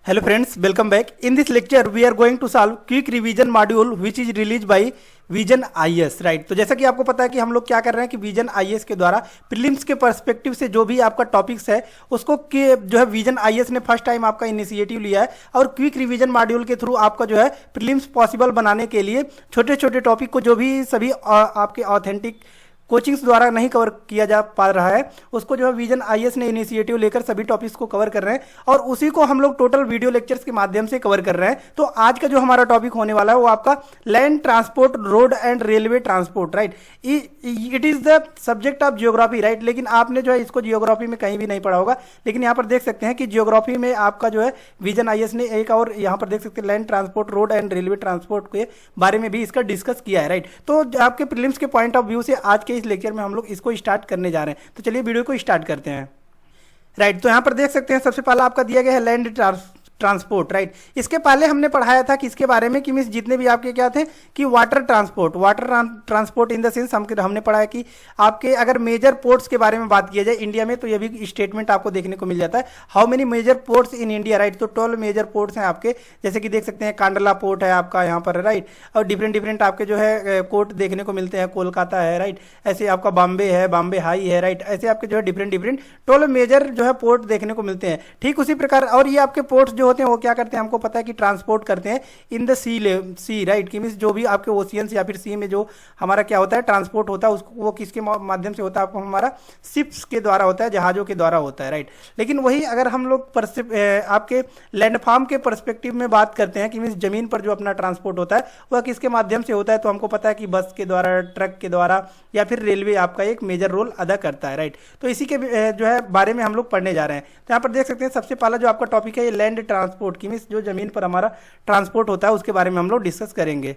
Hello friends, welcome back. In this lecture, we are going to solve quick revision module which is released by vision IAS right. तो जैसा कि आपको पता है कि हम लोग क्या कर रहे हैं कि विजन आईएएस के द्वारा प्रीलिम्स के पर्सपेक्टिव से जो भी आपका टॉपिक्स है उसको जो है विजन आईएएस ने फर्स्ट टाइम आपका इनिशिएटिव लिया है और क्विक रिवीजन मॉड्यूल के थ्रू आपका जो है प्रीलिम्स पॉसिबल बनाने के लिए छोटे छोटे टॉपिक को जो भी सभी आपके ऑथेंटिक कोचिंग्स द्वारा नहीं कवर किया जा पा रहा है उसको जो है विजन आईएएस ने इनिशिएटिव लेकर सभी टॉपिक्स को कवर कर रहे हैं और उसी को हम लोग टोटल वीडियो लेक्चर्स के माध्यम से कवर कर रहे हैं। तो आज का जो हमारा टॉपिक होने वाला है वो आपका land transport, road and railway transport right. It is the subject of geography right, लेकिन आपने जो है इसको जियोग्राफी में कहीं भी नहीं पढ़ा होगा, लेकिन यहाँ पर देख सकते हैं कि जियोग्राफी में आपका जो है विजन आईएएस ने एक और यहाँ पर देख सकते हैं land transport, road and railway transport के बारे में भी इसका डिस्कस किया है राइट। तो आपके प्रीलिम्स के पॉइंट ऑफ व्यू से आज के इस लेक्चर में हम लोग इसको स्टार्ट करने जा रहे हैं। तो चलिए वीडियो को स्टार्ट करते हैं राइट। तो यहां पर देख सकते हैं सबसे पहला आपका दिया गया है लैंड ट्रांसपोर्ट राइट। इसके पहले हमने पढ़ाया था कि इसके बारे में कि मीन्स जितने भी आपके क्या थे कि water transport in the sense हमने पढ़ा है कि आपके अगर मेजर पोर्ट्स के बारे में बात किया जाए इंडिया में तो ये भी स्टेटमेंट आपको देखने को मिल जाता है, how many major ports in India right. तो 12 मेजर पोर्ट्स हैं आपके, जैसे कि देख सकते हैं कांडला पोर्ट है आपका यहाँ पर राइट, और डिफरेंट आपके जो है पोर्ट देखने को मिलते हैं, कोलकाता है राइट, ऐसे आपका बॉम्बे है, बॉम्बे हाई है राइट, ऐसे आपके जो है डिफरेंट 12 मेजर जो है पोर्ट देखने को मिलते हैं। ठीक उसी प्रकार और ये आपके पोर्ट्स जो होते हैं वो क्या करते हैं हमको पता है कि ट्रांसपोर्ट करते हैं इन द सी राइट, कि मींस जो भी आपके ओशियंस या फिर सी में जो हमारा क्या होता है ट्रांसपोर्ट होता है उसको वो किसके माध्यम से होता है, आपको हमारा शिप्स के द्वारा होता है, जहाजों के द्वारा होता है राइट। लेकिन वही अगर हम लोग आपके लैंडफॉर्म के पर्सपेक्टिव में बात करते हैं कि मींस जमीन पर जो अपना ट्रांसपोर्ट होता है वह किसके माध्यम से होता है, तो हमको पता है कि बस के द्वारा, ट्रक के द्वारा या फिर रेलवे आपका एक मेजर रोल अदा करता है राइट। तो इसी के जो है बारे में हम लोग पढ़ने जा रहे हैं। तो यहाँ पर देख सकते हैं सबसे पहला जो आपका टॉपिक है ये लैंड ट्रांसपोर्ट की मीन्स जो जमीन पर हमारा ट्रांसपोर्ट होता है उसके बारे में हम लोग डिस्कस करेंगे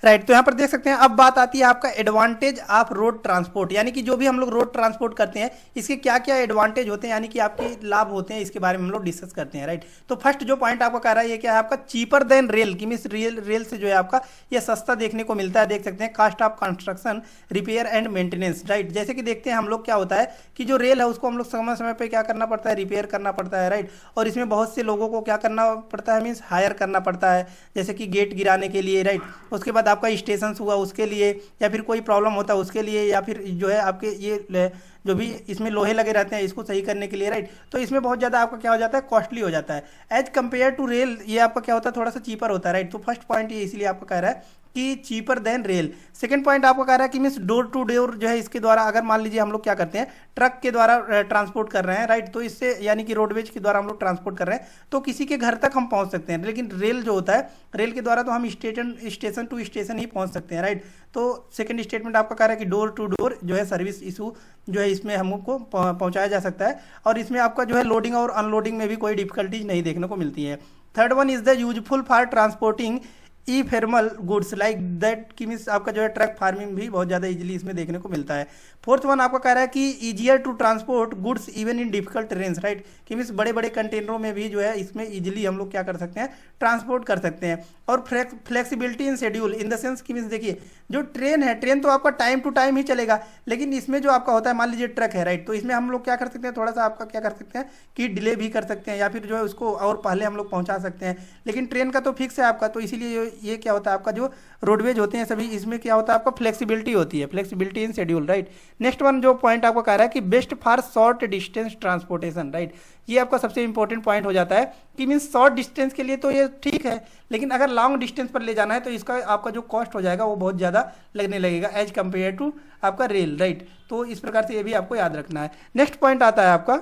राइट। तो यहाँ पर देख सकते हैं अब बात आती है आपका एडवांटेज ऑफ रोड ट्रांसपोर्ट, यानी कि जो भी हम लोग रोड ट्रांसपोर्ट करते हैं इसके क्या क्या एडवांटेज होते हैं, यानी कि आपके लाभ होते हैं, इसके बारे में हम लोग डिस्कस करते हैं राइट। तो फर्स्ट जो पॉइंट आपको कह रहा है ये क्या है आपका चीपर देन रेल, की मीन्स रेल से जो है आपका ये सस्ता देखने को मिलता है। देख सकते हैं cost of construction, repair and maintenance right. जैसे कि देखते हैं हम लोग क्या होता है कि जो रेल है उसको हम लोग समय समय पर क्या करना पड़ता है, रिपेयर करना पड़ता है राइट, और इसमें बहुत से लोगों को क्या करना पड़ता है मीन्स हायर करना पड़ता है, जैसे कि गेट गिराने के लिए राइट। उसके बाद आपका स्टेशन हुआ उसके लिए, या फिर कोई प्रॉब्लम होता है उसके लिए, या फिर जो है आपके ये जो भी इसमें लोहे लगे रहते हैं इसको सही करने के लिए राइट। तो इसमें बहुत ज़्यादा आपका क्या हो जाता है, कॉस्टली हो जाता है एज कंपेयर टू रेल। ये आपका क्या होता है थोड़ा सा चीपर होता है राइट। तो फर्स्ट पॉइंट ये इसलिए आपको कह रहा है कि cheaper than rail. Second point आपको कह रहा है कि मीन्स डोर टू डोर जो है इसके द्वारा अगर मान लीजिए हम लोग क्या करते हैं ट्रक के द्वारा ट्रांसपोर्ट कर रहे हैं राइट, तो इससे यानी कि रोडवेज के द्वारा हम लोग ट्रांसपोर्ट कर रहे हैं तो किसी के घर तक हम पहुंच सकते हैं। लेकिन रेल जो होता है रेल के द्वारा तो हम स्टेशन टू स्टेशन ही पहुंच सकते हैं राइट। तो सेकंड स्टेटमेंट आपका कह रहा है कि डोर टू डोर जो है सर्विस इशू जो है इसमें हमको पहुंचाया जा सकता है, और इसमें आपका जो है लोडिंग और अनलोडिंग में भी कोई डिफिकल्टीज नहीं देखने को मिलती है। Third one is the useful for transporting ephemeral goods like that, की मीन्स आपका जो है ट्रक फार्मिंग भी बहुत ज़्यादा इजीली इसमें देखने को मिलता है। फोर्थ वन आपका कह रहा है कि easier to transport goods even in difficult terrains right, कि मीन्स बड़े बड़े कंटेनरों में भी जो है इसमें इजीली हम लोग क्या कर सकते हैं ट्रांसपोर्ट कर सकते हैं। और flexibility in schedule in the sense की मीन्स देखिए जो ट्रेन है, ट्रेन तो आपका टाइम टू टाइम ही चलेगा, लेकिन इसमें जो आपका होता है मान लीजिए ट्रक है राइट, तो इसमें हम लोग क्या कर सकते हैं थोड़ा सा आपका क्या कर सकते हैं कि डिले भी कर सकते हैं या फिर जो है उसको और पहले हम लोग पहुंचा सकते हैं। लेकिन ट्रेन का तो फिक्स है आपका, तो इसीलिए ये क्या होता है आपका जो रोडवेज होते हैं सभी इसमें क्या होता है आपका फ्लेक्सिबिलिटी होती है, फ्लेक्सिबिलिटी इन शेड्यूल राइट। नेक्स्ट वन जो पॉइंट आपको कह रहा है कि best for short distance transportation right, ये आपका सबसे इंपॉर्टेंट पॉइंट हो जाता है कि मीन्स शॉर्ट डिस्टेंस के लिए तो ये ठीक है, लेकिन अगर लॉन्ग डिस्टेंस पर ले जाना है तो इसका आपका जो कॉस्ट हो जाएगा वो बहुत ज़्यादा लगने लगेगा एज कंपेयर टू आपका रेल राइट। तो इस प्रकार से ये भी आपको याद रखना है। नेक्स्ट पॉइंट आता है आपका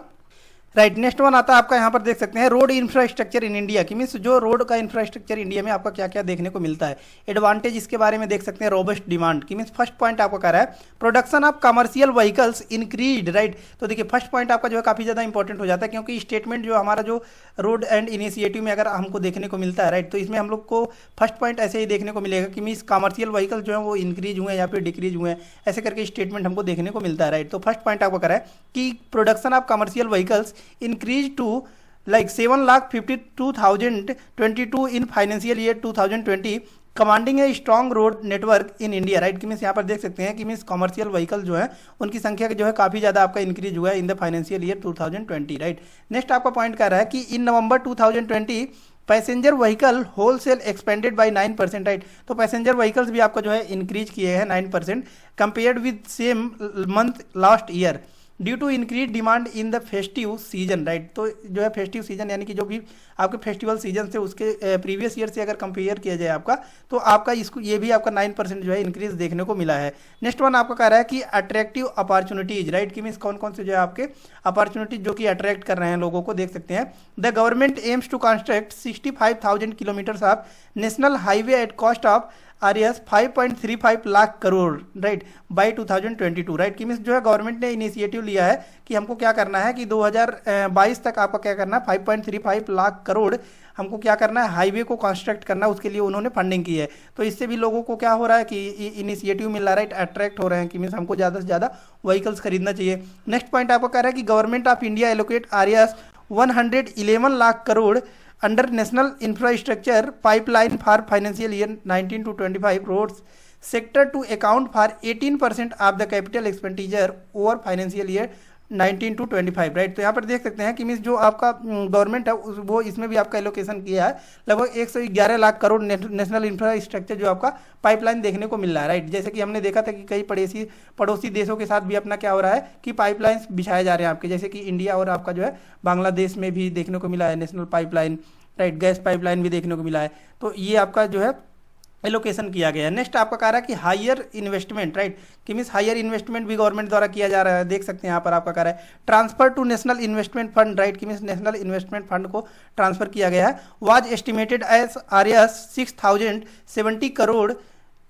राइट, नेक्स्ट वन आता है आपका यहाँ पर देख सकते हैं रोड इंफ्रास्ट्रक्चर इन इंडिया, की मीन्स जो रोड का इंफ्रास्ट्रक्चर इंडिया में आपका क्या क्या देखने को मिलता है। एडवांटेज इसके बारे में देख सकते हैं रोबस्ट डिमांड, की मीन्स फर्स्ट पॉइंट आपको कह रहा है production of commercial vehicles increase right. तो देखिए फर्स्ट पॉइंट आपका जो है काफ़ी ज़्यादा इंपॉर्टेंट हो जाता है, क्योंकि स्टेटमेंट जो हमारा जो रोड एंड इनिशिएटिव में अगर हमको देखने को मिलता है राइट, तो इसमें हम लोग को फर्स्ट पॉइंट ऐसे ही देखने को मिलेगा कि मीन्स कमर्शियल व्हीकल जो है वो इंक्रीज हुए या फिर डिक्रीज हुए, ऐसे करके स्टेटमेंट हमको देखने को मिलता है राइट। तो फर्स्ट पॉइंट आपको कह रहा है कि production of commercial vehicles increase to like 7,52,022 in financial year 2020 commanding है strong road network in India, right. कि मीन्स यहाँ पर देख सकते हैं कि मीन्स कमर्शियल व्हीकल जो है उनकी संख्या जो है काफ़ी ज़्यादा आपका इंक्रीज हुआ है in the financial year 2020, right. Next आपका पॉइंट कह रहा है कि in November 2020 passenger vehicle wholesale expanded by 9%, right. तो पैसेंजर व्हीकल्स भी आपका जो है इंक्रीज किए हैं 9% compared with same month last year due to increase demand in the festive season, right. तो जो है फेस्टिव सीजन यानी कि जो भी आपके फेस्टिवल सीजन से उसके प्रीवियस ईयर से अगर कंपेयर किया जाए आपका, तो आपका इसको ये भी आपका 9% जो है इंक्रीज देखने को मिला है। नेक्स्ट वन आपका कह रहा है कि अट्रैक्टिव अपॉर्चुनिटीज, राइट। कि मीन्स कौन कौन से जो है आपके अपॉर्चुनिटीज जो कि अट्रैक्ट कर रहे हैं लोगों को, देख सकते हैं। The government aims to construct 65,000 kilometres of national highway at cost of RS 5.35 lakh crore, right, by 2022, right. कि मीन्स जो है गवर्नमेंट ने इनिशिएटिव लिया है कि हमको क्या करना है कि 2022 तक आपका क्या करना है 5.35 लाख करोड़ हमको क्या करना है हाईवे को कंस्ट्रक्ट करना, उसके लिए उन्होंने फंडिंग की है। तो इससे भी लोगों को क्या हो रहा है कि इनिशिएटिव मिल रहा है, राइट, अट्रैक्ट हो रहे हैं कि मीन्स हमको ज़्यादा से ज़्यादा व्हीकल्स खरीदना चाहिए। नेक्स्ट पॉइंट आपको कह रहा है कि government of India allocate RS 111 lakh crore under national infrastructure pipeline for financial year 19 to 25 roads sector to account for 18% of the capital expenditure over financial year 19 to 25, right. तो यहाँ पर देख सकते हैं कि मीन्स जो आपका गवर्नमेंट है वो इसमें भी आपका एलोकेशन किया है लगभग 111 लाख करोड़ नेशनल इंफ्रास्ट्रक्चर जो आपका पाइपलाइन देखने को मिल रहा है, राइट। जैसे कि हमने देखा था कि कई पड़ोसी देशों के साथ भी अपना क्या हो रहा है कि पाइपलाइंस बिछाए जा रहे हैं आपके, जैसे कि इंडिया और आपका जो है बांग्लादेश में भी देखने को मिला है national pipeline, right, gas pipeline भी देखने को मिला है। तो ये आपका जो है एलोकेशन किया गया है। नेक्स्ट आपका कह रहा है कि हायर इन्वेस्टमेंट, राइट। कि मीन्स हायर इन्वेस्टमेंट भी गवर्नमेंट द्वारा किया जा रहा है, देख सकते हैं यहाँ पर आपका कह रहा है transfer to national investment fund, right. कि मीन्स नेशनल इन्वेस्टमेंट फंड को ट्रांसफर किया गया है। Was estimated as R S 6070 crore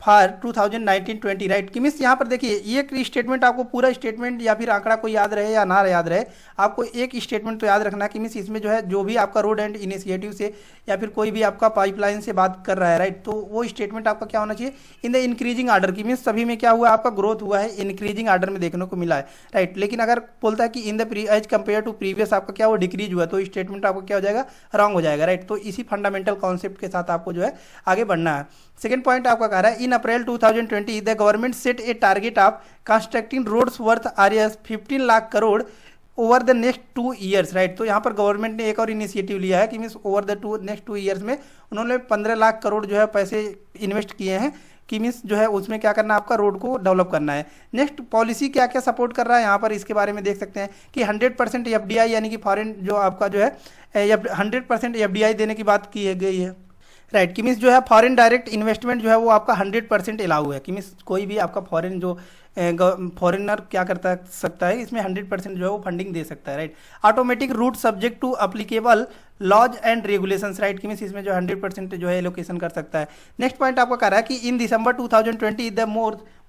for 2019-20, right. कि मीन्स यहाँ पर देखिए ये स्टेटमेंट आपको पूरा स्टेटमेंट या फिर आंकड़ा को याद रहे या ना याद रहे, आपको एक स्टेटमेंट तो याद रखना है कि मीन्स इसमें जो है जो भी आपका रोड एंड इनिशिएटिव से या फिर कोई भी आपका पाइपलाइन से बात कर रहा है, राइट, तो वो स्टेटमेंट आपका क्या होना चाहिए इन द इंक्रीजिंग आर्डर। की मीन्स सभी में क्या हुआ आपका ग्रोथ हुआ है, इंक्रीजिंग आर्डर में देखने को मिला है, राइट। लेकिन अगर बोलता है कि in the age compare to previous आपका क्या वो डिक्रीज हुआ, तो स्टेटमेंट आपका क्या हो जाएगा रॉन्ग हो जाएगा, राइट। तो इसी फंडामेंटल कॉन्सेप्ट के साथ आपको जो है आगे बढ़ना है। सेकेंड पॉइंट आपका कह रहा है in April 2020 the government set a target of constructing roads worth R S 15 lakh crore over the next 2 years, right. तो यहाँ पर गवर्नमेंट ने एक और इनिशिएटिव लिया है कि means over the next 2 years में उन्होंने 15 लाख करोड़ जो है पैसे इन्वेस्ट किए हैं कि मीन्स जो है उसमें क्या करना है आपका रोड को डेवलप करना है। नेक्स्ट पॉलिसी क्या क्या सपोर्ट कर रहा है यहाँ पर इसके बारे में देख सकते हैं कि 100% एफडीआई यानी कि फॉरेन जो आपका जो है 100% एफडीआई देने की बात की गई है, राइट। कि मीन्स जो है फॉरेन डायरेक्ट इन्वेस्टमेंट जो है वो आपका 100% अलाउ है। कि मीन्स कोई भी आपका फॉरेन जो फॉरेनर क्या करता सकता है इसमें 100% जो है वो फंडिंग दे सकता है, right. Automatic route subject to applicable laws and regulations, right. कि मीन्स इसमें जो 100% जो है एलोकेशन कर सकता है। नेक्स्ट पॉइंट आपका कह रहा है कि in December 2020 the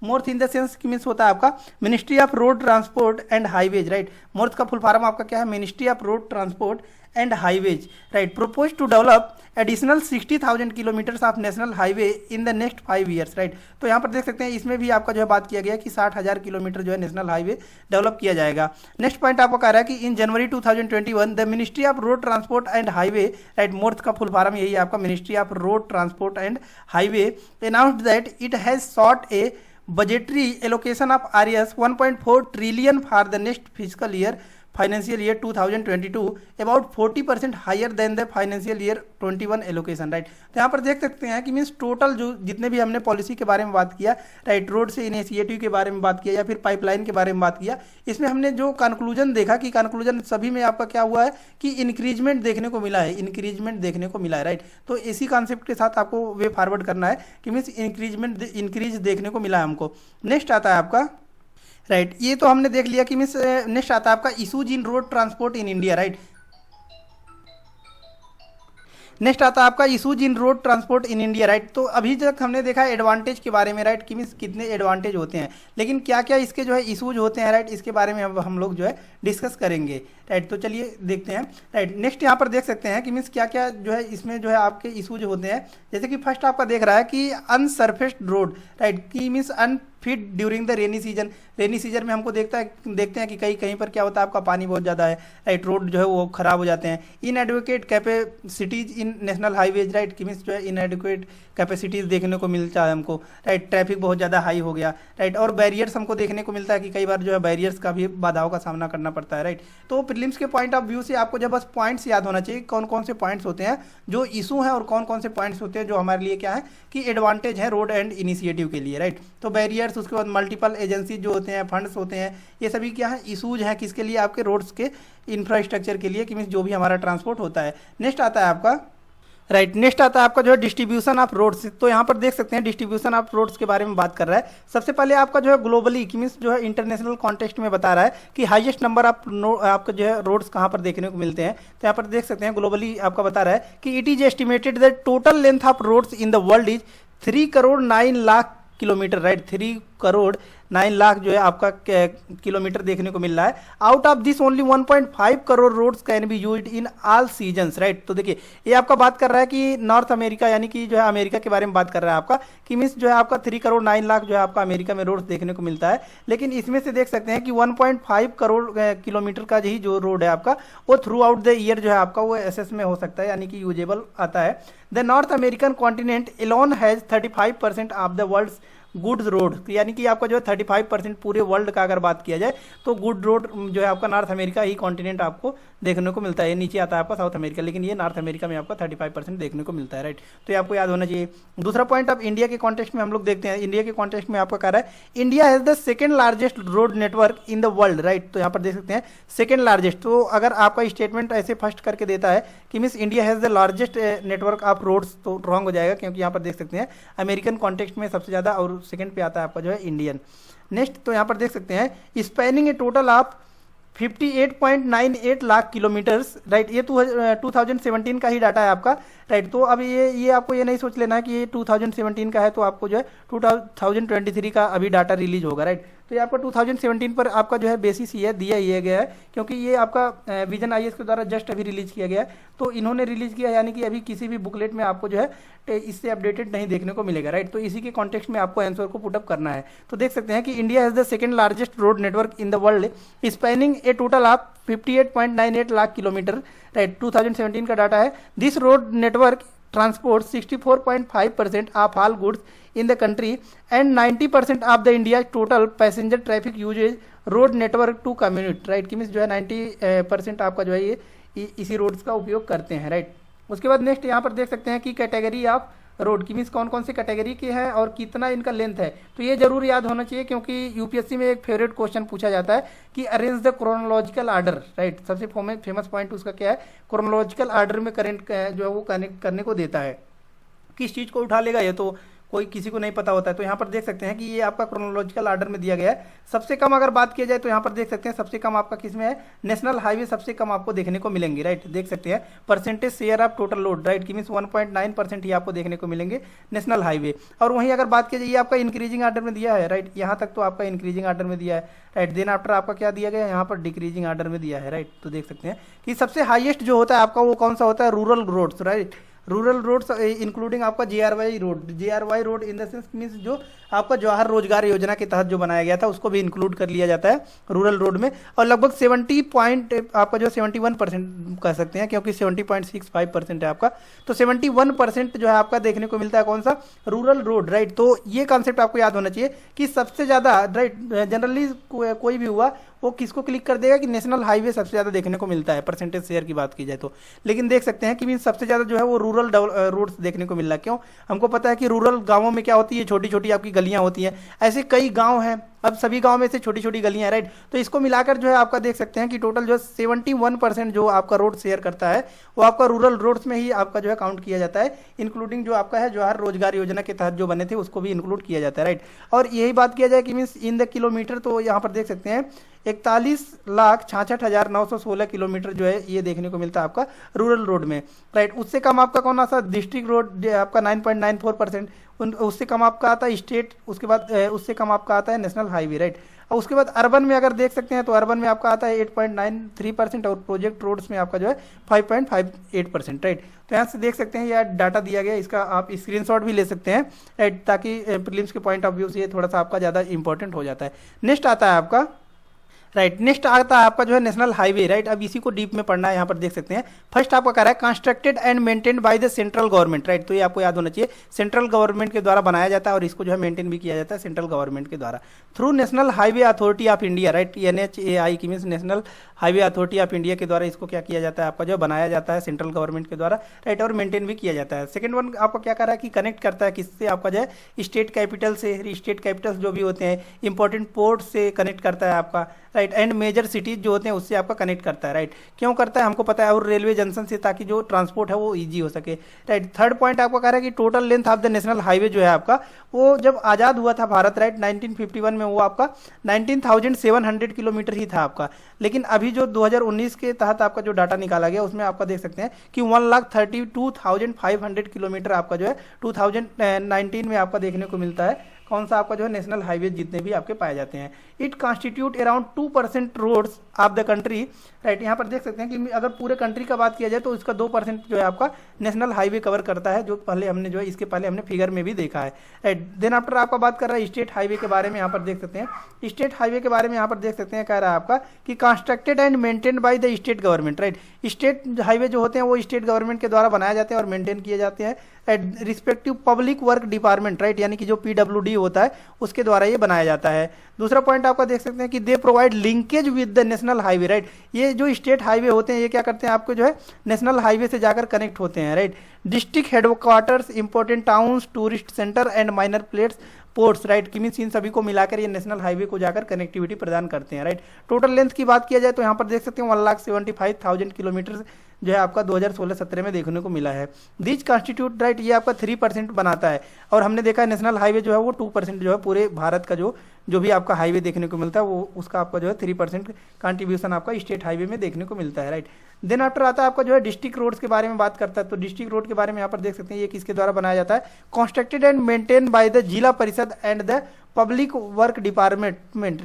MoRTH in the sense कि मीन्स होता है आपका ministry of road transport and highways, right. MoRTH का फुल फॉर्म आपका क्या है ministry of road transport and highways, right. Propose to develop additional 60,000 kilometres of national highway in the next 5 years, right. तो यहाँ पर देख सकते हैं इसमें भी आपका जो है बात किया गया कि 60,000 किलोमीटर जो है नेशनल हाईवे डेवलप किया जाएगा। नेक्स्ट पॉइंट आपको कह रहा है कि इन जनवरी 2021 the ministry of road transport and highway, right, MoRTH का फुल फॉर्म यही है आपका ministry of road transport and highway announced that it has short A budgetary allocation of RS 1.4 trillion for the next fiscal year financial year 2022 about 40% higher than the financial year 21 allocation, right. तो यहाँ पर देख सकते हैं कि means total जो जितने भी हमने पॉलिसी के बारे में बात किया, राइट, रोड से इनिशिएटिव के बारे में बात किया या फिर पाइपलाइन के बारे में बात किया, इसमें हमने जो कंक्लूजन देखा कि कंक्लूजन सभी में आपका क्या हुआ है कि इंक्रीजमेंट देखने को मिला है, इंक्रीजमेंट देखने को मिला है, राइट। तो इसी कॉन्सेप्ट के साथ आपको वे फॉरवर्ड करना है कि मीन्स इंक्रीज देखने को मिला है हमको। नेक्स्ट आता है आपका, राइट, ये तो हमने देख लिया कि मीन्स नेक्स्ट आता है आपका issues in road transport in India, right. Next आता है आपका issues in road transport in India, right. तो अभी तक हमने देखा एडवांटेज के बारे में, राइट, कि मीन्स कितने एडवांटेज होते हैं, लेकिन क्या क्या इसके जो है इशूज होते हैं, राइट, इसके बारे में अब हम लोग जो है डिस्कस करेंगे, राइट। तो चलिए देखते हैं, राइट। नेक्स्ट यहाँ पर देख सकते हैं कि मीन्स क्या क्या जो है इसमें जो है आपके इशूज होते हैं। जैसे कि फर्स्ट आपका देख रहा है कि अनसर्फेस्ड रोड, राइट, कि मीन्स फिर ड्यूरिंग द रेनी सीजन में हमको देखते हैं कि कहीं पर क्या होता है, आपका पानी बहुत ज़्यादा है, राइट, रोड जो है वो खराब हो जाते हैं। इनएडुकेट कैपेसिटीज इन नेशनल हाईवेज, राइट, कि मीन्स जो है इनएडुकेट कैपेसिटीज देखने को मिलता है हमको, राइट, ट्रैफिक बहुत ज़्यादा हाई हो गया, राइट, और बैरियर्स हमको देखने को मिलता है कि कई बार जो है बैरियर्स का भी बाधाओं का सामना करना पड़ता है, राइट। तो प्रीलिम्स के पॉइंट ऑफ व्यू से आपको जब बस पॉइंट्स याद होना चाहिए, कौन कौन से पॉइंट्स होते हैं जो इशू हैं और कौन कौन से पॉइंट्स होते हैं जो हमारे लिए क्या है कि एडवांटेज है रोड एंड इनिशिएटिव के लिए, राइट। तो बैरियर्स, उसके बाद मल्टीपल एजेंसी जो होते हैं, फंड्स होते हैं, ये सभी क्या है इशूज हैं किसके लिए, आपके रोड्स के इंफ्रास्ट्रक्चर के लिए, कि मीन्स जो भी हमारा ट्रांसपोर्ट होता है। नेक्स्ट आता है आपका, राइट, नेक्स्ट आता है आपका जो है डिस्ट्रीब्यूशन ऑफ रोड्स। तो यहाँ पर देख सकते हैं डिस्ट्रीब्यूशन ऑफ रोड्स के बारे में बात कर रहा है। सबसे पहले आपका जो है ग्लोबली, कि मीन्स जो है इंटरनेशनल कॉन्टेक्स्ट में बता रहा है कि हाईएस्ट नंबर ऑफ आपका जो है रोड्स कहाँ पर देखने को मिलते हैं। तो यहाँ पर देख सकते हैं ग्लोबली आपका बता रहा है कि it is estimated that total length of roads in the world is 3 crore 9 lakh kilometre, right, 3 crore 9 lakh जो है आपका किलोमीटर देखने को मिल रहा है। Out of this only 1.5 crore roads can be used in all seasons, right. तो देखिए ये आपका बात कर रहा है कि नॉर्थ अमेरिका यानी कि जो है अमेरिका के बारे में बात कर रहा है आपका, कि मीन्स जो है आपका 3 करोड़ 9 लाख जो है आपका अमेरिका में रोड्स देखने को मिलता है। लेकिन इसमें से देख सकते हैं कि 1.5 करोड़ किलोमीटर का ही जो रोड है आपका वो थ्रू आउट द ईयर जो है आपका वो एसएस में हो सकता है, यानी कि यूजेबल आता है। The North American continent alone has 35% of the world's goods road, यानी कि आपका जो है 35% पूरे वर्ल्ड का अगर बात किया जाए तो गुड रोड जो है आपका नॉर्थ अमेरिका ही कॉन्टिनेंट आपको देखने को मिलता है। नीचे आता है आपका साउथ अमेरिका, लेकिन ये नॉर्थ अमेरिका में आपका 35% देखने को मिलता है, राइट। तो ये आपको याद होना चाहिए। दूसरा पॉइंट अब इंडिया के कॉन्टेक्स्ट में हम लोग देखते हैं। इंडिया के कॉन्टेक्स्ट में आपका कह रहा है India has the second largest road network in the world, right. तो यहाँ पर देख सकते हैं सेकंड लार्जेस्ट। तो अगर आपका स्टेटमेंट ऐसे फर्स्ट करके देता है कि means India has the largest network of roads, तो रॉन्ग हो जाएगा, क्योंकि यहाँ पर देख सकते हैं अमेरिकन कॉन्टेक्स्ट में सबसे ज़्यादा और सेकंड पे आता है आपका जो है इंडियन। नेक्स्ट तो यहाँ पर देख सकते हैं spanning A total of 58.98 lakh kilometres, right. ये 2017 का ही डाटा है आपका, राइट। तो अब ये आपको ये नहीं सोच लेना है कि ये 2017 का है तो आपको जो है 2023 का अभी डाटा रिलीज होगा, राइट। तो ये आपका 2017 पर आपका जो है बेसिस ये दिया गया है, क्योंकि ये आपका विजन आईएएस के द्वारा जस्ट अभी रिलीज किया गया है। तो इन्होंने रिलीज किया, यानी कि अभी किसी भी बुकलेट में आपको जो है इससे अपडेटेड नहीं देखने को मिलेगा, राइट। तो इसी के कॉन्टेक्स्ट में आपको आंसर को पुटअप करना है। तो देख सकते हैं कि India has the second largest road network in the world spanning A total of 58.98 lakh kilometre, right. 2017 का डाटा है। This road network transport 64.5% of all goods in the country and 90% of the India's total passenger traffic uses road network to commute, right। कि means जो है 90% आपका जो है ये इसी रोड्स का उपयोग करते हैं, राइट। उसके बाद नेक्स्ट यहाँ पर देख सकते हैं कि कैटेगरी ऑफ रोड, की मीन्स कौन कौन से कैटेगरी के हैं और कितना इनका लेंथ है। तो ये जरूर याद होना चाहिए, क्योंकि यूपीएससी में एक फेवरेट क्वेश्चन पूछा जाता है कि arrange the chronological order, right. सबसे फेमस पॉइंट उसका क्या है, क्रोनोलॉजिकल आर्डर में करेंट जो है वो कनेक्ट करने को देता है। किस चीज़ को उठा लेगा ये तो कोई किसी को नहीं पता होता है। तो यहाँ पर देख सकते हैं कि ये आपका क्रोनोलॉजिकल आर्डर में दिया गया है। सबसे कम अगर बात किया जाए तो यहाँ पर देख सकते हैं सबसे कम आपका किसमें है, नेशनल हाईवे सबसे कम आपको देखने को मिलेंगे, राइट। देख सकते हैं percentage share of total load, right, कि मीन्स 1.9% ही आपको देखने को मिलेंगे नेशनल हाईवे। और वहीं अगर बात की जाए ये आपका इंक्रीजिंग आर्डर में दिया है, राइट। यहाँ तक तो आपका इंक्रीजिंग आर्डर में दिया है, राइट। देन आफ्टर आपका क्या दिया गया है, यहाँ पर डिक्रीजिंग आर्डर में दिया है, राइट। तो देख सकते हैं कि सबसे हाईएस्ट जो होता है आपका वो कौन सा होता है, rural roads, right. Rural roads including आपका JRY road in the sense means जो आपका जवाहर रोजगार योजना के तहत जो बनाया गया था उसको भी इंक्लूड कर लिया जाता है रूरल रोड में। और लगभग 70 आपका जो 71% कह सकते हैं, क्योंकि 70.65% है आपका। तो 71% जो है आपका देखने को मिलता है कौन सा, रूरल रोड, राइट। तो ये कॉन्सेप्ट आपको याद होना चाहिए कि सबसे ज़्यादा, राइट, जनरली कोई भी हुआ वो किसको क्लिक कर देगा कि नेशनल हाईवे सबसे ज़्यादा देखने को मिलता है परसेंटेज शेयर की बात की जाए तो। लेकिन देख सकते हैं कि मीन सबसे ज़्यादा जो है वो रूरल रोड्स देखने को मिल रहा है। क्यों, हमको पता है कि रूरल गाँवों में क्या होती है, छोटी छोटी आपकी गलियाँ होती हैं। ऐसे कई गाँव हैं, अब सभी गांव में से छोटी छोटी गलियां, राइट। तो इसको मिलाकर जो है आपका देख सकते हैं कि टोटल जो 71% जो आपका रोड शेयर करता है वो आपका रूरल रोड्स में ही आपका जो है काउंट किया जाता है, इंक्लूडिंग जो आपका है जवाहर रोजगार योजना के तहत जो बने थे उसको भी इंक्लूड किया जाता है, राइट। और यही बात किया जाए कि मीन्स इन द किलोमीटर, तो यहाँ पर देख सकते हैं 41,66,916 किलोमीटर जो है ये देखने को मिलता है आपका रूरल रोड में, राइट। उससे कम आपका कौन सा डिस्ट्रिक्ट रोड आपका 9.94%, उससे कम आपका आता है स्टेट, उसके बाद उससे कम आपका आता है नेशनल हाईवे, राइट। और उसके बाद अर्बन में अगर देख सकते हैं तो अर्बन में आपका आता है 8.93% और प्रोजेक्ट रोड्स में आपका जो है 5.58%, राइट। तो यहाँ से देख सकते हैं यह डाटा दिया गया, इसका आप स्क्रीनशॉट भी ले सकते हैं, राइट, ताकि प्रीलिम्स के पॉइंट ऑफ व्यू से ये थोड़ा सा आपका ज़्यादा इंपॉर्टेंट हो जाता है। नेक्स्ट आता है आपका, राइट, नेक्स्ट आता है आपका जो है नेशनल हाईवे, राइट। अब इसी को डीप में पढ़ना है, यहाँ पर देख सकते हैं। फर्स्ट आपका कह रहा है constructed and maintained by the central government, right. तो ये आपको याद होना चाहिए, सेंट्रल गवर्नमेंट के द्वारा बनाया जाता है और इसको जो है मेंटेन भी किया जाता है सेंट्रल गवर्नमेंट के द्वारा through national highway authority of India, right. NHAI की means national highway authority of India के द्वारा इसको क्या किया जाता है, आपका जो बनाया जाता है सेंट्रल गवर्नमेंट के द्वारा, राइट, और मेंटेन भी किया जाता है। सेकंड वन आपको क्या कर रहा है कि कनेक्ट करता है किससे, आपका जो है स्टेट कैपिटल से, स्टेट कैपिटल्स जो भी होते हैं, इंपॉर्टेंट पोर्ट से कनेक्ट करता है आपका, राइट, एंड मेजर सिटीज जो होते हैं उससे आपका कनेक्ट करता है, राइट। क्यों करता है हमको पता है, और रेलवे जंक्शन से, ताकि जो ट्रांसपोर्ट है वो ईजी हो सके, राइट। थर्ड पॉइंट आपको कह रहा है कि total length of the national highway जो है आपका, वो जब आज़ाद हुआ था भारत, राइट, 1951 में, वो आपका 19,700 किलोमीटर ही था आपका। लेकिन अभी जो 2019 के तहत आपका जो डाटा निकाला गया उसमें आपका देख सकते हैं कि 1,32,500 किलोमीटर आपका जो है 2019 में आपका देखने को मिलता है। कौन सा आपका जो है नेशनल हाईवे जितने भी आपके पाए जाते हैं, it constitute around 2% roads of the country, right. यहाँ पर देख सकते हैं कि अगर पूरे कंट्री का बात किया जाए तो इसका 2% जो है आपका नेशनल हाईवे कवर करता है, जो पहले हमने जो है इसके पहले हमने फिगर में भी देखा है, राइट। देन आफ्टर आपका बात कर रहा है स्टेट हाईवे के बारे में, यहाँ पर देख सकते हैं स्टेट हाईवे के बारे में, यहाँ पर देख सकते हैं कह रहा है आपका कि constructed and maintained by the state government, right. State highway जो होते हैं वो स्टेट गवर्नमेंट के द्वारा बनाए जाते हैं और मेंटेन किए जाते हैं respective public work department, right, यानी कि जो PWD होता है उसके द्वारा ये बनाया जाता है। दूसरा पॉइंट आपका देख सकते हैं कि they provide linkage with the national highway, right. ये जो स्टेट हाईवे होते हैं ये क्या करते हैं, आपको जो है नेशनल हाईवे से जाकर कनेक्ट होते हैं, right. District headquarters, important towns, tourist centre and minor plates, ports, right, की मीन्स इन सभी को मिलाकर ये नेशनल हाईवे को जाकर कनेक्टिविटी प्रदान करते हैं, राइट। टोटल लेंथ की बात किया जाए तो यहाँ पर देख सकते हैं 1,75,000 किलोमीटर जो है आपका 2016-17 में देखने को मिला है। दिस कॉन्स्टिट्यूट, राइट, ये आपका 3% बनाता है, और हमने देखा है नेशनल हाईवे जो है वो 2% जो है पूरे भारत का जो भी आपका हाईवे देखने को मिलता है वो उसका आपका जो है 3% कंट्रीब्यूशन आपका स्टेट हाईवे में देखने को मिलता है, राइट। देन आफ्टर आता है आपका जो है डिस्ट्रिक्ट रोड्स के बारे में बात करता है, तो डिस्ट्रिक्ट रोड के बारे में यहाँ पर देख सकते हैं ये किसके द्वारा बनाया जाता है, constructed and maintain by the जिला परिषद and the public work department,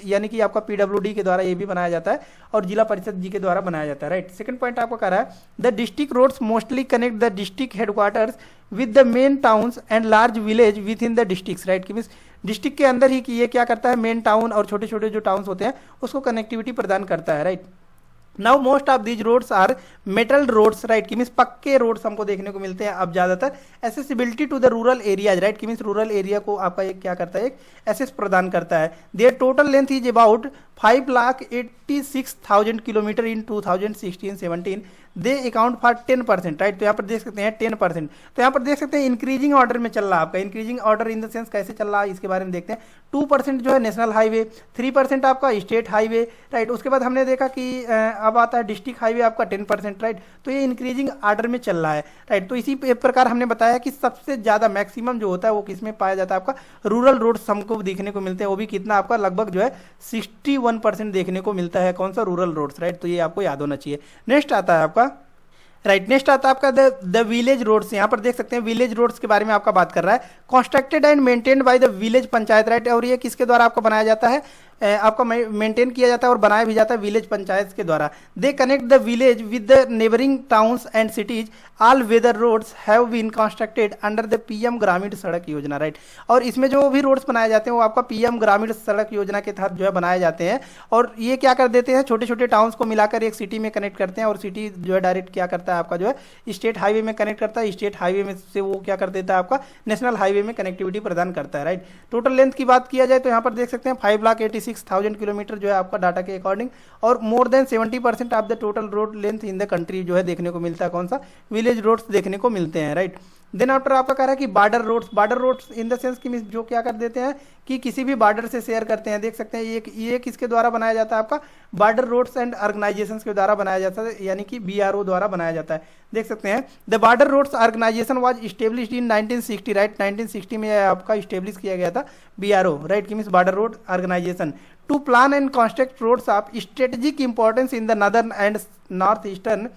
यानी कि आपका PWD के द्वारा ये भी बनाया जाता है और जिला परिषद जी के द्वारा बनाया जाता है, राइट। सेकंड पॉइंट आपको कह रहा है the district roads mostly connect the district headquarters with the main towns and large village within the districts, right, कि मीन्स डिस्ट्रिक्ट के अंदर ही कि ये क्या करता है, मेन टाउन और छोटे छोटे जो टाउन्स होते हैं उसको कनेक्टिविटी प्रदान करता है, right. Now most of these roads are metal roads, right, कि मीन्स पक्के रोड्स हमको देखने को मिलते हैं अब ज्यादातर। Accessibility to the rural areas, right, कि मीन्स रूरल एरिया को आपका एक क्या करता है, एक एसेस प्रदान करता है। Their total length is about 5,86,000 kilometre in 2016-17, they account for 10%, right. तो यहाँ पर देख सकते हैं 10%, तो यहाँ पर देख सकते हैं इंक्रीजिंग ऑर्डर में चल रहा है आपका, increasing order in the sense कैसे चल रहा है इसके बारे में देखते हैं। 2% जो है नेशनल हाईवे, 3% आपका स्टेट हाईवे, राइट। उसके बाद हमने देखा कि अब आता है डिस्ट्रिक्ट हाईवे आपका 10%, राइट। तो ये इंक्रीजिंग ऑर्डर में चल रहा है, राइट। तो इसी प्रकार हमने बताया कि सबसे ज्यादा मैक्सिमम जो होता है वो किसमें पाया जाता है, आपका रूरल रोड्स हमको देखने को मिलते हैं, वो भी कितना आपका लगभग जो है 61% देखने को मिलता है, कौन सा, रूरल रोड्स, राइट। तो ये आपको याद होना चाहिए। नेक्स्ट आता है आपका, राइट, नेक्स्ट आता है आपका द विलेज रोड्स। यहाँ पर देख सकते हैं विलेज रोड्स के बारे में आपका बात कर रहा है, constructed and maintained by the village panchayat, right. और ये किसके द्वारा आपको बनाया जाता है, आपका मेंटेन किया जाता है और बनाया भी जाता है विलेज पंचायत के द्वारा। They connect the village with the neighbouring towns and cities, all weather roads have been constructed under the PM Gramin सड़क योजना, राइट। और इसमें जो भी रोड्स बनाए जाते हैं वो आपका PM ग्रामीण सड़क योजना के तहत जो है बनाए जाते हैं, और ये क्या कर देते हैं, छोटे छोटे टाउन्स को मिलाकर एक सिटी में कनेक्ट करते हैं, और सिटी जो है डायरेक्ट क्या करता है आपका जो है स्टेट हाईवे में कनेक्ट करता है, स्टेट हाईवे में से वो क्या कर देता है आपका नेशनल हाईवे में कनेक्टिविटी प्रदान करता है, राइट। टोटल लेंथ की बात किया जाए तो यहाँ पर देख सकते हैं 5,86,000 किलोमीटर जो है आपका डाटा के अकॉर्डिंग, और more than 70% of the total road length in the country जो है देखने को मिलता है, कौन सा, विलेज रोड्स देखने को मिलते हैं, राइट। देन आफ्टर आपका कह रहा है कि border roads in the sense कि जो क्या कर देते हैं कि किसी भी बॉर्डर से शेयर करते हैं। देख सकते हैं ये किसके द्वारा बनाया जाता है, आपका बॉर्डर रोड्स एंड ऑर्गेनाइजेशंस के द्वारा बनाया जाता है, यानी कि BRO द्वारा बनाया जाता है। देख सकते हैं the Border Roads Organisation was established in 1960, right, 1960 में आपका इस्टेब्लिश किया गया था BRO, राइट, कि means Border Road Organisation to plan and construct roads of strategic importance in the northern and north eastern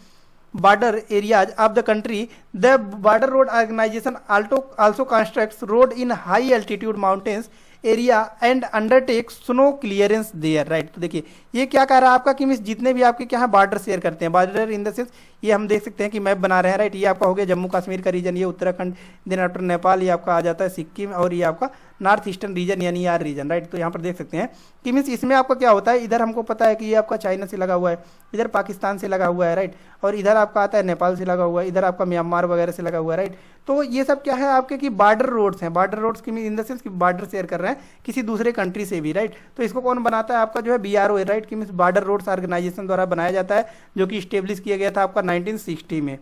border areas of the country, the border road organization also constructs road in high altitude mountains area and undertake snow clearance there, right. तो देखिए ये क्या कह रहा है आपका कि miss जितने भी आपके क्या है बॉर्डर शेयर करते हैं, बॉर्डर इन द सेंस ये हम देख सकते हैं कि मैप बना रहे हैं, राइट। ये आपका हो गया जम्मू कश्मीर का रीजन, ये उत्तराखंड, देन आफ्टर नेपाल, ये आपका आ जाता है सिक्किम, और ये आपका नॉर्थ ईस्टर्न रीजन यानी यार रीजन, राइट। तो यहाँ पर देख सकते हैं कि मीन्स इसमें आपका क्या होता है, इधर हमको पता है कि ये आपका चाइना से लगा हुआ है, इधर पाकिस्तान से लगा हुआ है, राइट, और इधर आपका आता है नेपाल से लगा हुआ है, इधर आपका म्यांमार वगैरह से लगा हुआ है, राइट। तो ये सब क्या है आपके कि बॉर्डर रोड्स हैं, बॉर्डर रोड्स की इन द सेंस कि बॉर्डर शेयर कर रहे हैं किसी दूसरे कंट्री से भी, राइट। तो इसको कौन बनाता है आपका जो है BRO, राइट, कि मीन्स बॉर्डर रोड्स ऑर्गेनाइजेशन द्वारा बनाया जाता है, जो कि स्टेब्लिश किया गया था आपका 1960 में।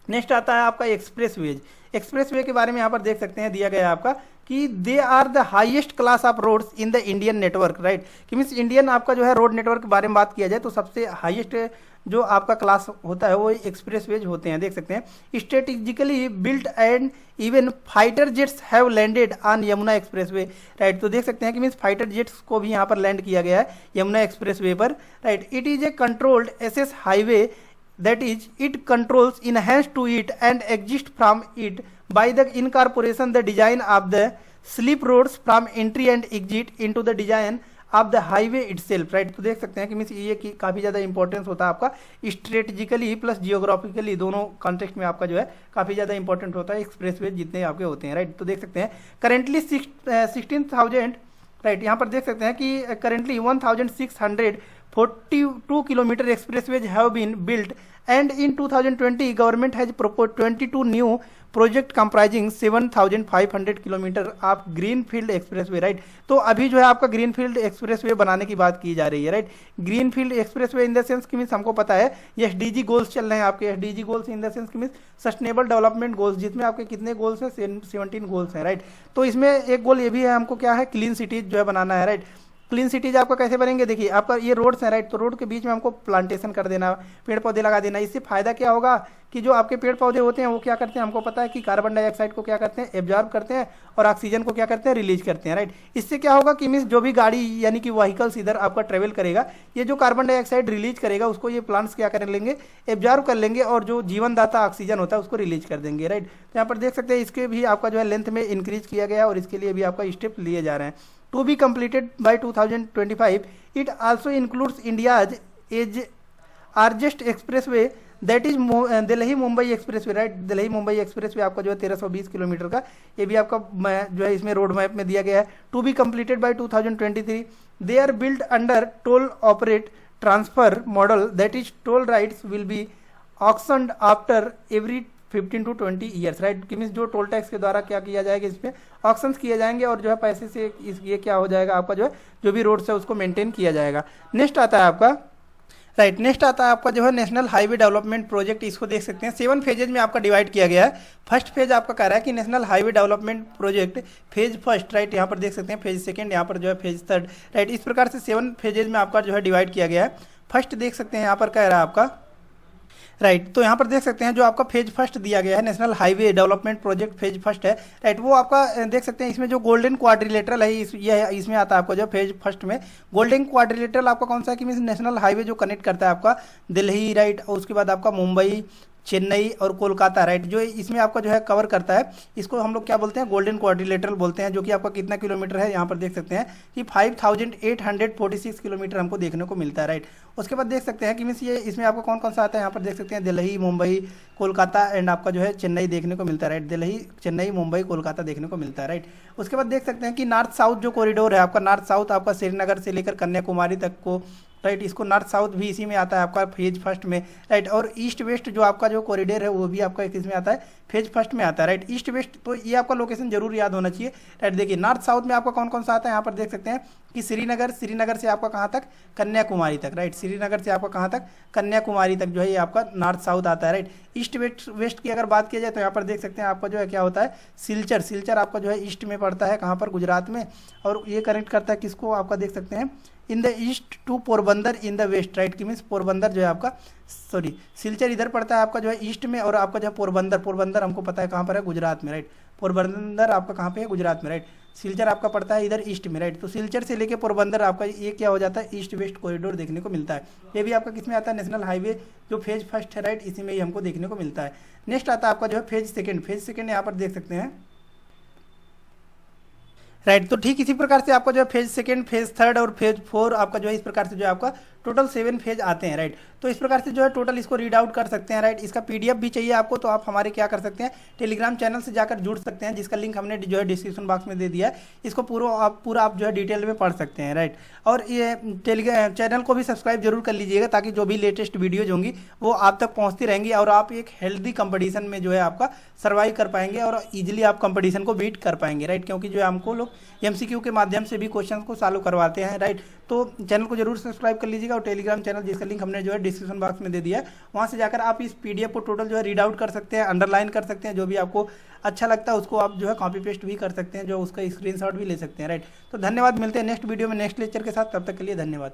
नेक्स्ट आता है आपका एक्सप्रेस वेज। एक्सप्रेस वे के बारे में यहाँ पर देख सकते हैं दिया गया है आपका कि they are the highest class of roads in the Indian network, right, कि मीन्स इंडियन आपका जो है रोड नेटवर्क के बारे में बात किया जाए तो सबसे हाईएस्ट जो आपका क्लास होता है वो एक्सप्रेस वेज होते हैं, देख सकते हैं। Strategically built and even fighter jets have landed on Yamuna express way, right. तो देख सकते हैं कि मीन्स फाइटर जेट्स को भी यहाँ पर लैंड किया गया है यमुना एक्सप्रेस वे पर, right. It is a controlled SS highway, that is it controls enhanced to it and exist from it by the incorporation the design of the slip roads from entry and exit into the design of the highway itself, right। तो देख सकते हैं कि means ये कि काफ़ी ज़्यादा importance होता है आपका स्ट्रेटेजिकली प्लस जियोग्राफिकली, दोनों कॉन्टेक्स्ट में आपका जो है काफ़ी ज़्यादा इंपॉर्टेंट होता है एक्सप्रेसवे जितने आपके होते हैं, राइट। तो देख सकते हैं करेंटली 16,000, राइट, यहाँ पर देख सकते हैं कि currently 1642 kilometre expressways have been built and in 2020 government has propose 22 new project comprising 7,500 kilometre of greenfield expressway, right. तो अभी जो है आपका ग्रीन फील्ड एक्सप्रेसवे बनाने की बात की जा रही है, right. Green field expressway in the sense कि मीन्स हमको पता है ये SDG गोल्स चल रहे हैं आपके, SDG goals in the sense कि मीन्स सस्टेनेबल डेवलपमेंट गोल्स, जिसमें आपके कितने गोल्स हैं 17 गोल्स हैं, राइट। तो इसमें एक गोल ये भी है हमको क्या है क्लीन सिटीज जो है बनाना है, राइट। क्लीन सिटीज आपका कैसे बनेंगे, देखिए आपका ये रोड्स हैं, राइट, तो रोड के बीच में हमको प्लांटेशन कर देना, पेड़ पौधे लगा देना। इससे फायदा क्या होगा कि जो आपके पेड़ पौधे होते हैं वो क्या करते हैं, हमको पता है कि कार्बन डाइऑक्साइड को क्या करते हैं एब्जॉर्ब करते हैं और ऑक्सीजन को क्या करते हैं रिलीज करते हैं, राइट। इससे क्या होगा कि मीन्स जो भी गाड़ी यानी कि व्हीकल्स इधर आपका ट्रेवल करेगा, ये जो कार्बन डाइऑक्साइड रिलीज करेगा उसको ये प्लांट्स क्या कर लेंगे, एब्जॉर्ब कर लेंगे, और जो जीवनदाता ऑक्सीजन होता है उसको रिलीज कर देंगे, राइट। तो यहाँ पर देख सकते हैं इसके भी आपका जो है लेंथ में इंक्रीज किया गया और इसके लिए भी आपका स्टेप लिए जा रहे हैं। To be completed by 2025, it also includes India's largest expressway, that is Delhi Mumbai expressway, right. Delhi Mumbai expressway आपका जो है 1320 किलोमीटर का, ये भी आपका जो है इसमें रोड मैप में दिया गया है। To be completed by 2023, they are built under toll operate transfer model, that is toll rights will be auctioned after every 15 to 20 years, right, कि मीन्स जो टोल टैक्स के द्वारा क्या किया जाएगा, इस पर ऑक्शंस किए जाएंगे और जो है पैसे से ये क्या हो जाएगा आपका जो है जो भी रोड्स है उसको मेंटेन किया जाएगा। नेक्स्ट आता है आपका, राइट, नेक्स्ट आता है आपका जो है नेशनल हाईवे डेवलपमेंट प्रोजेक्ट। इसको देख सकते हैं 7 फेजेज में आपका डिवाइड किया गया है। फर्स्ट फेज आपका कह रहा है कि national highway development project phase first, right, यहाँ पर देख सकते हैं फेज सेकंड, यहाँ पर जो है फेज थर्ड, राइट। इस प्रकार से 7 फेजेज में आपका जो है डिवाइड किया गया है। फर्स्ट देख सकते हैं यहाँ पर कह रहा है आपका, राइट, तो यहाँ पर देख सकते हैं जो आपका फेज फर्स्ट दिया गया है national highway development project phase first है, राइट। वो आपका देख सकते हैं इसमें जो गोल्डन क्वाड्रिलेटरल है ये इसमें आता है आपका जो फेज फर्स्ट में। गोल्डन क्वाड्रिलेटरल आपका कौन सा है कि मीन्स नेशनल हाईवे जो कनेक्ट करता है आपका दिल्ली, राइट, और उसके बाद आपका मुंबई, चेन्नई और कोलकाता, राइट, जो इसमें आपका जो है कवर करता है, इसको हम लोग क्या बोलते हैं गोल्डन क्वाड्रिलेटरल बोलते हैं। जो कि आपका कितना किलोमीटर है यहाँ पर देख सकते हैं कि 5846 किलोमीटर हमको देखने को मिलता है, राइट। उसके बाद देख सकते हैं कि मीन्स ये इसमें आपको कौन कौन सा आता है, यहाँ पर देख सकते हैं दिल्ली, मुंबई, कोलकाता एंड आपका जो है चेन्नई देखने को मिलता है, राइट। दिल्ली, चेन्नई, मुंबई, कोलकाता देखने को मिलता है, राइट। उसके बाद देख सकते हैं कि नॉर्थ साउथ जो कॉरिडोर है आपका, नॉर्थ साउथ आपका श्रीनगर से लेकर कन्याकुमारी तक को, राइट, इसको नॉर्थ साउथ भी इसी में आता है आपका फेज फर्स्ट में, राइट। और ईस्ट वेस्ट जो आपका जो कॉरिडोर है वो भी आपका किस में आता है, फेज फर्स्ट में आता है, राइट। ईस्ट वेस्ट तो ये आपका लोकेशन जरूर याद होना चाहिए, राइट। देखिए नॉर्थ साउथ में आपका कौन कौन सा आता है, यहाँ पर देख सकते हैं कि श्रीनगर से आपका कहाँ तक, कन्याकुमारी तक, राइट। श्रीनगर से आपका कहाँ तक, कन्याकुमारी तक जो है ये आपका नॉर्थ साउथ आता है, राइट। ईस्ट वेस्ट की अगर बात की जाए तो यहाँ पर देख सकते हैं आपका जो है क्या होता है सिलचर आपका जो है ईस्ट में पड़ता है, कहाँ पर, गुजरात में, और ये कनेक्ट करता है किसको, आपका देख सकते हैं in the east to Porbandar in the west, right, कि मीन्स पोरबंदर जो है आपका, सिलचर इधर पड़ता है आपका जो है ईस्ट में, और आपका जो है पोरबंदर हमको पता है कहाँ पर है, गुजरात में, राइट। पोरबंदर आपका कहाँ पे है, गुजरात में, राइट। सिलचर आपका पड़ता है इधर ईस्ट में, राइट। तो सिलचर से लेके पोरबंदर आपका ये क्या हो जाता है, ईस्ट वेस्ट कॉरिडोर देखने को मिलता है। ये भी आपका किस में आता है, नेशनल हाईवे जो फेज फर्स्ट है, राइट, इसी में ही हमको देखने को मिलता है। नेक्स्ट आता है आपका जो है फेज सेकंड यहाँ पर देख सकते हैं, राइट। तो ठीक इसी प्रकार से आपका जो है फेज सेकंड, फेज थर्ड और फेज 4 आपका जो है इस प्रकार से जो है आपका टोटल 7 फेज आते हैं, राइट। तो इस प्रकार से जो है टोटल इसको रीड आउट कर सकते हैं, राइट। इसका पीडीएफ भी चाहिए आपको तो आप हमारे क्या कर सकते हैं, टेलीग्राम चैनल से जाकर जुड़ सकते हैं, जिसका लिंक हमने जो है डिस्क्रिप्शन बॉक्स में दे दिया है। इसको पूरा आप जो है डिटेल में पढ़ सकते हैं, राइट। और ये टेलीग्राम चैनल को भी सब्सक्राइब जरूर कर लीजिएगा, ताकि जो भी लेटेस्ट वीडियोज होंगी वो आप तक पहुँचती रहेंगी और आप एक हेल्दी कंपटीशन में जो है आपका सर्वाइव कर पाएंगे और ईजिली आप कंपटीशन को बीट कर पाएंगे, राइट। क्योंकि जो है हमको लोग एमसीक्यू के माध्यम से भी क्वेश्चन को सॉल्व करवाते हैं, राइट। तो चैनल को जरूर सब्सक्राइब कर लीजिएगा और टेलीग्राम चैनल जिसका लिंक हमने जो है डिस्क्रिप्शन बॉक्स में दे दिया है, वहाँ से जाकर आप इस पीडीएफ को टोटल जो है रीड आउट कर सकते हैं, अंडरलाइन कर सकते हैं, जो भी आपको अच्छा लगता है उसको आप जो है कॉपी पेस्ट भी कर सकते हैं, जो उसका स्क्रीनशॉट भी ले सकते हैं, राइट। तो धन्यवाद, मिलते हैं नेक्स्ट वीडियो में नेक्स्ट लेक्चर के साथ, तब तक के लिए धन्यवाद।